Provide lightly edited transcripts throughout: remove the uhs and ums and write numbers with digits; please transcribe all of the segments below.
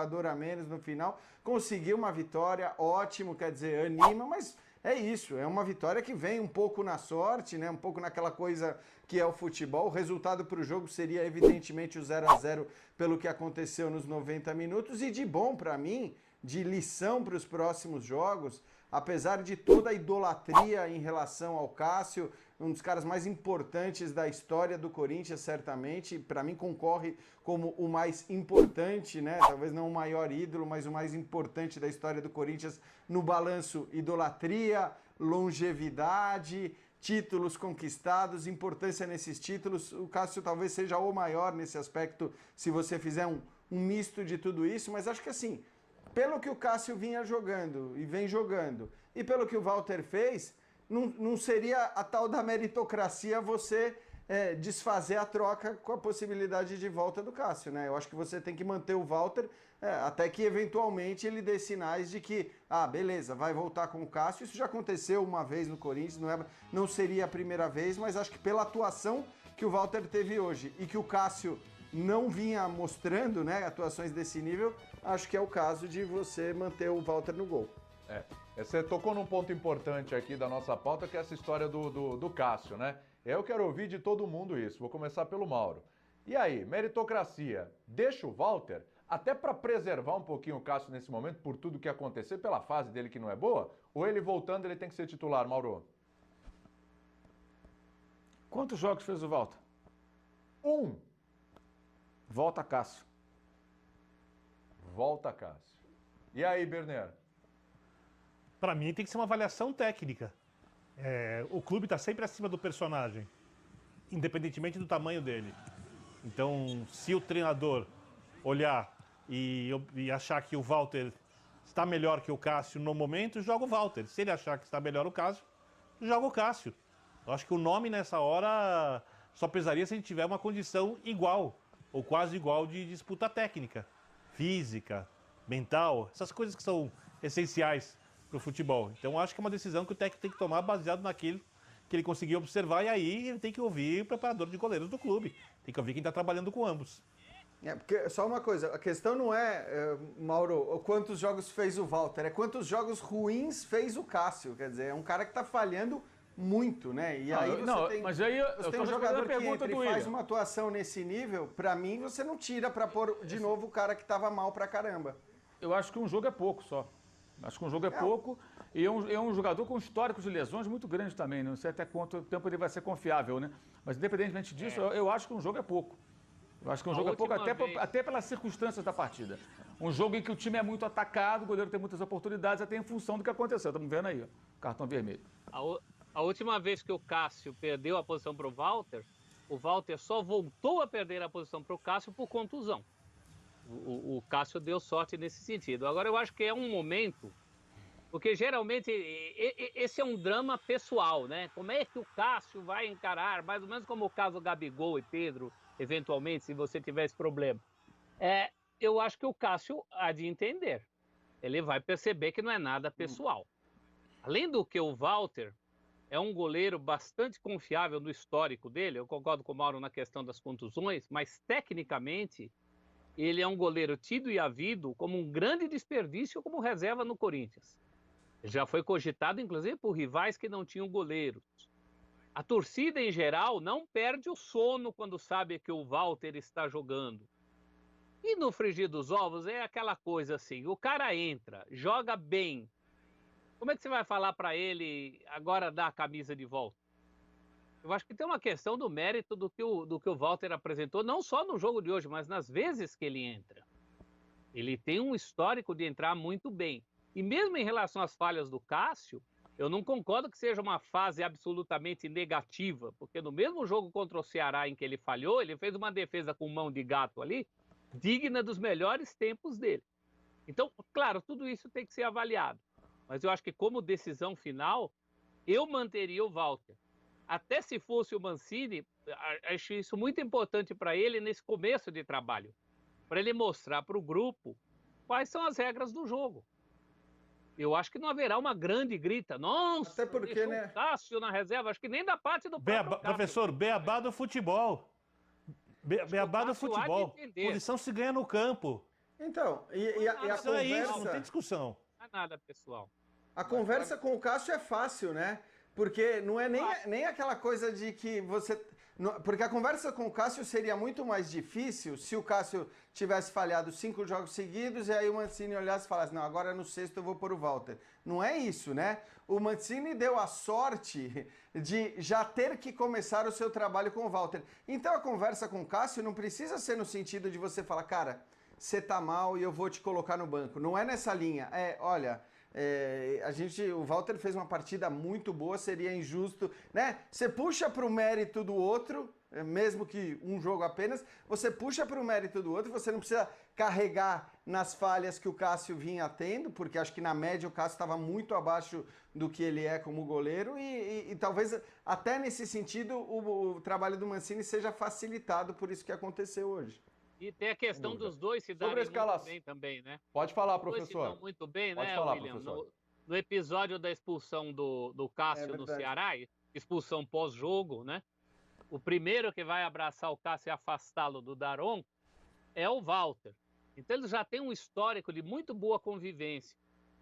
jogador a menos no final, conseguiu uma vitória, ótimo, quer dizer, anima, mas é isso, é uma vitória que vem um pouco na sorte, né? Um pouco naquela coisa que é o futebol. O resultado para o jogo seria evidentemente o 0-0 pelo que aconteceu nos 90 minutos, e de bom para mim, de lição para os próximos jogos, apesar de toda a idolatria em relação ao Cássio, um dos caras mais importantes da história do Corinthians, certamente, para mim concorre como o mais importante, né? Talvez não o maior ídolo, mas o mais importante da história do Corinthians no balanço idolatria, longevidade, títulos conquistados, importância nesses títulos. O Cássio talvez seja o maior nesse aspecto, se você fizer um misto de tudo isso, mas acho que assim, pelo que o Cássio vinha jogando e vem jogando, e pelo que o Walter fez, não seria a tal da meritocracia você desfazer a troca com a possibilidade de volta do Cássio, né? Eu acho que você tem que manter o Walter até que eventualmente ele dê sinais de que, beleza, vai voltar com o Cássio. Isso já aconteceu uma vez no Corinthians, não seria a primeira vez, mas acho que pela atuação que o Walter teve hoje e que o Cássio não vinha mostrando, né, atuações desse nível, acho que é o caso de você manter o Walter no gol. Você tocou num ponto importante aqui da nossa pauta, que é essa história do Cássio, né? Eu quero ouvir de todo mundo isso. Vou começar pelo Mauro. E aí, meritocracia, deixa o Walter, até para preservar um pouquinho o Cássio nesse momento, por tudo que aconteceu, pela fase dele que não é boa? Ou ele voltando, ele tem que ser titular, Mauro? Quantos jogos fez o Walter? 1. Volta Cássio. Volta Cássio. E aí, Berner? Para mim tem que ser uma avaliação técnica. O clube está sempre acima do personagem, independentemente do tamanho dele. Então, se o treinador olhar e achar que o Walter está melhor que o Cássio no momento, joga o Walter. Se ele achar que está melhor o Cássio, joga o Cássio. Eu acho que o nome nessa hora só pesaria se a gente tiver uma condição igual, ou quase igual, de disputa técnica, física, mental, essas coisas que são essenciais para o futebol. Então acho que é uma decisão que o técnico tem que tomar baseado naquilo que ele conseguiu observar, e aí ele tem que ouvir o preparador de goleiros do clube, tem que ouvir quem está trabalhando com ambos. Porque, só uma coisa, a questão não Mauro, quantos jogos fez o Walter, é quantos jogos ruins fez o Cássio. Quer dizer, é um cara que está falhando muito, né? E aí mas aí você tem um jogador que entra e faz uma atuação nesse nível, para mim você não tira para pôr de novo o cara que estava mal pra caramba. Eu acho que um jogo é pouco só. Acho que um jogo é pouco, e é um jogador com históricos de lesões muito grandes também, né? Não sei até quanto tempo ele vai ser confiável, né? Mas independentemente disso, eu acho que um jogo é pouco. Eu acho que um jogo é pouco até pelas circunstâncias da partida. Um jogo em que o time é muito atacado, o goleiro tem muitas oportunidades, até em função do que aconteceu. Estamos vendo aí, ó, cartão vermelho. A última vez que o Cássio perdeu a posição para o Walter só voltou a perder a posição para o Cássio por contusão. O Cássio deu sorte nesse sentido. Agora, eu acho que é um momento, porque geralmente esse é um drama pessoal, né? Como é que o Cássio vai encarar, mais ou menos como o caso Gabigol e Pedro, eventualmente, se você tivesse problema. Eu acho que o Cássio há de entender. Ele vai perceber que não é nada pessoal. Além do que, o Walter é um goleiro bastante confiável no histórico dele. Eu concordo com o Mauro na questão das contusões, mas tecnicamente ele é um goleiro tido e havido como um grande desperdício como reserva no Corinthians. Já foi cogitado, inclusive, por rivais que não tinham goleiros. A torcida, em geral, não perde o sono quando sabe que o Walter está jogando. E no frigir dos ovos é aquela coisa assim, o cara entra, joga bem. Como é que você vai falar para ele agora dar a camisa de volta? Eu acho que tem uma questão do mérito do que o Walter apresentou, não só no jogo de hoje, mas nas vezes que ele entra. Ele tem um histórico de entrar muito bem. E mesmo em relação às falhas do Cássio, eu não concordo que seja uma fase absolutamente negativa, porque no mesmo jogo contra o Ceará em que ele falhou, ele fez uma defesa com mão de gato ali, digna dos melhores tempos dele. Então, claro, tudo isso tem que ser avaliado. Mas eu acho que como decisão final, eu manteria o Walter. Até se fosse o Mancini, acho isso muito importante para ele nesse começo de trabalho, para ele mostrar para o grupo quais são as regras do jogo. Eu acho que não haverá uma grande grita. Nossa, até porque, né? Cássio na reserva, acho que nem da parte do próprio Cássio. Professor, beabá do futebol. Beabá do futebol. Posição se ganha no campo. Então, e a Isso é isso, não tem conversa... discussão. Não é nada pessoal. A conversa com o Cássio é fácil, né? Porque não é nem aquela coisa de que você... Porque a conversa com o Cássio seria muito mais difícil se o Cássio tivesse falhado 5 jogos seguidos e aí o Mancini olhasse e falasse, não, agora no sexto eu vou pôr o Walter. Não é isso, né? O Mancini deu a sorte de já ter que começar o seu trabalho com o Walter. Então a conversa com o Cássio não precisa ser no sentido de você falar, cara, você tá mal e eu vou te colocar no banco. Não é nessa linha. Olha... o Walter fez uma partida muito boa, seria injusto, né? Você puxa para o mérito do outro, mesmo que um jogo apenas, você puxa para o mérito do outro, você não precisa carregar nas falhas que o Cássio vinha tendo, porque acho que na média o Cássio estava muito abaixo do que ele é como goleiro e talvez até nesse sentido o trabalho do Mancini seja facilitado por isso que aconteceu hoje. E tem a questão dos dois se darem muito bem também, né? Pode falar, Os dois se professor. dão muito bem, Pode né, falar, William? professor. No episódio da expulsão do Cássio no Ceará, expulsão pós-jogo, né? O primeiro que vai abraçar o Cássio e afastá-lo do Daronco é o Walter. Então eles já têm um histórico de muito boa convivência.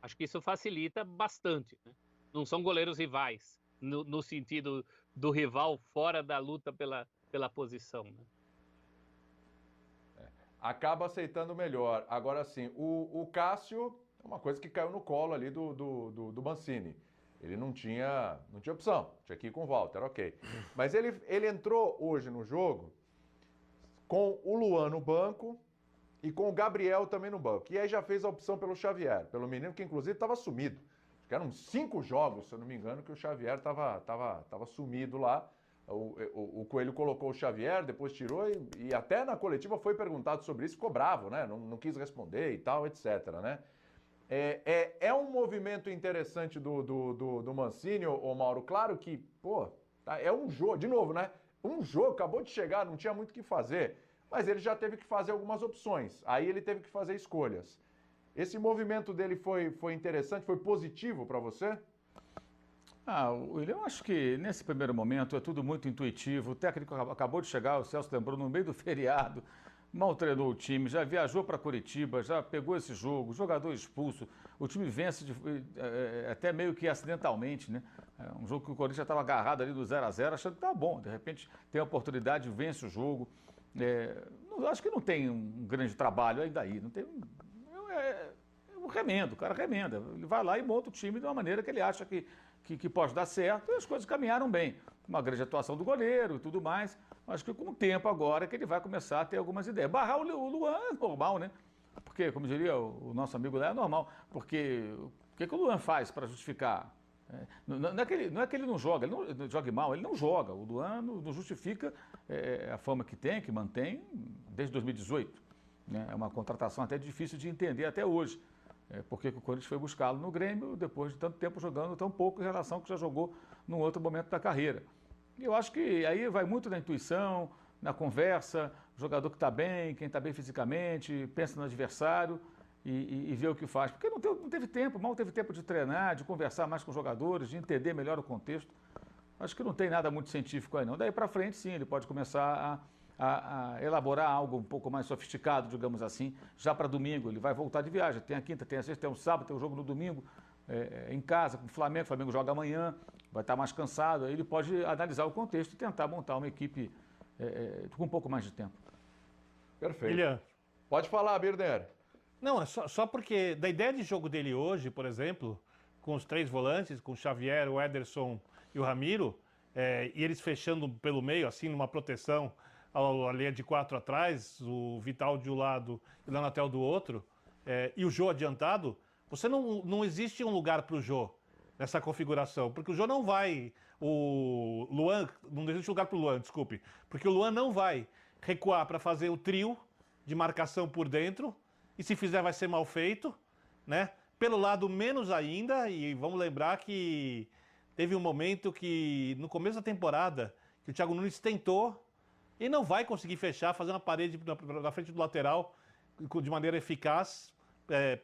Acho que isso facilita bastante, né? Não são goleiros rivais, no sentido do rival fora da luta pela posição, né? Acaba aceitando melhor. Agora sim, o Cássio é uma coisa que caiu no colo ali do Mancini. Ele não tinha opção, tinha que ir com o Walter, ok. Mas ele entrou hoje no jogo com o Luan no banco e com o Gabriel também no banco. E aí já fez a opção pelo Xavier, pelo menino que inclusive estava sumido. Acho que eram 5 jogos, se eu não me engano, que o Xavier estava sumido lá. O Coelho colocou o Xavier, depois tirou e até na coletiva foi perguntado sobre isso, ficou bravo, né? Não quis responder e tal, etc, né? É um movimento interessante do Mancini, ô Mauro. Claro que, pô, é um jogo, de novo, né? Um jogo, acabou de chegar, não tinha muito o que fazer, mas ele já teve que fazer algumas opções, aí ele teve que fazer escolhas. Esse movimento dele foi interessante, foi positivo para você? William, eu acho que nesse primeiro momento é tudo muito intuitivo. O técnico acabou de chegar, o Celso lembrou, no meio do feriado, mal treinou o time, já viajou para Curitiba, já pegou esse jogo, jogador expulso. O time vence até meio que acidentalmente, né? Um jogo que o Corinthians já estava agarrado ali do 0-0, achando que tá bom. De repente tem a oportunidade, vence o jogo. Acho que não tem um grande trabalho ainda aí. Não tem um remendo, o cara remenda. Ele vai lá e monta o time de uma maneira que ele acha que pode dar certo, e as coisas caminharam bem. Uma grande atuação do goleiro e tudo mais. Acho que com o tempo agora é que ele vai começar a ter algumas ideias. Barrar o Luan é normal, né? Porque, como diria o nosso amigo lá, é normal. Porque o que o Luan faz para justificar? Não é que ele não joga, ele não joga mal, ele não joga. O Luan não justifica a fama que tem, que mantém desde 2018. Né? É uma contratação até difícil de entender até hoje. Porque o Corinthians foi buscá-lo no Grêmio depois de tanto tempo jogando tão pouco em relação ao que já jogou num outro momento da carreira. E eu acho que aí vai muito na intuição, na conversa, o jogador que está bem, quem está bem fisicamente, pensa no adversário e vê o que faz. Porque não teve tempo, mal teve tempo de treinar, de conversar mais com os jogadores, de entender melhor o contexto. Acho que não tem nada muito científico aí não. Daí para frente, sim, ele pode começar a elaborar algo um pouco mais sofisticado, digamos assim, já para domingo. Ele vai voltar de viagem. Tem a quinta, tem a sexta, tem o sábado, tem o jogo no domingo, em casa, com o Flamengo joga amanhã, vai estar mais cansado. Aí ele pode analisar o contexto e tentar montar uma equipe com um pouco mais de tempo. Perfeito. William. Pode falar, Birner. Não, é só porque da ideia de jogo dele hoje, por exemplo, com os 3 volantes, com o Xavier, o Ederson e o Ramiro, e eles fechando pelo meio, assim, numa proteção, a linha de 4 atrás, o Vital de um lado e o Lanatel do outro, e o Jô adiantado, você não existe um lugar para o Jô nessa configuração, porque o Jô não vai, o Luan, não existe lugar para o Luan, desculpe, porque o Luan não vai recuar para fazer o trio de marcação por dentro, e se fizer vai ser mal feito, né? Pelo lado menos ainda, e vamos lembrar que teve um momento que, no começo da temporada, que o Thiago Nunes tentou e não vai conseguir fechar, fazer uma parede na frente do lateral de maneira eficaz,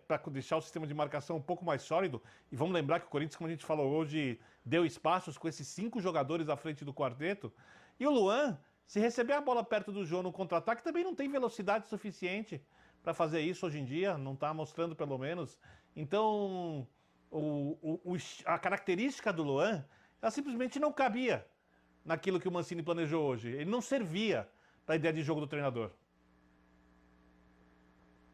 para deixar o sistema de marcação um pouco mais sólido. E vamos lembrar que o Corinthians, como a gente falou hoje, deu espaços com esses 5 jogadores à frente do quarteto. E o Luan, se receber a bola perto do Jô no contra-ataque, também não tem velocidade suficiente para fazer isso hoje em dia, não está mostrando pelo menos. Então, a característica do Luan, ela simplesmente não cabia naquilo que o Mancini planejou hoje. Ele não servia para a ideia de jogo do treinador.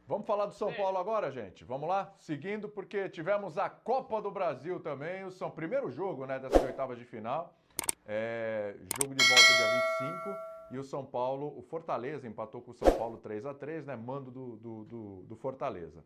Vamos falar do São Paulo agora, gente? Vamos lá? Seguindo, porque tivemos a Copa do Brasil também, o primeiro jogo, né, dessas oitavas de final. Jogo de volta dia 25. E o São Paulo, o Fortaleza empatou com o São Paulo 3-3, né? Mando do Fortaleza.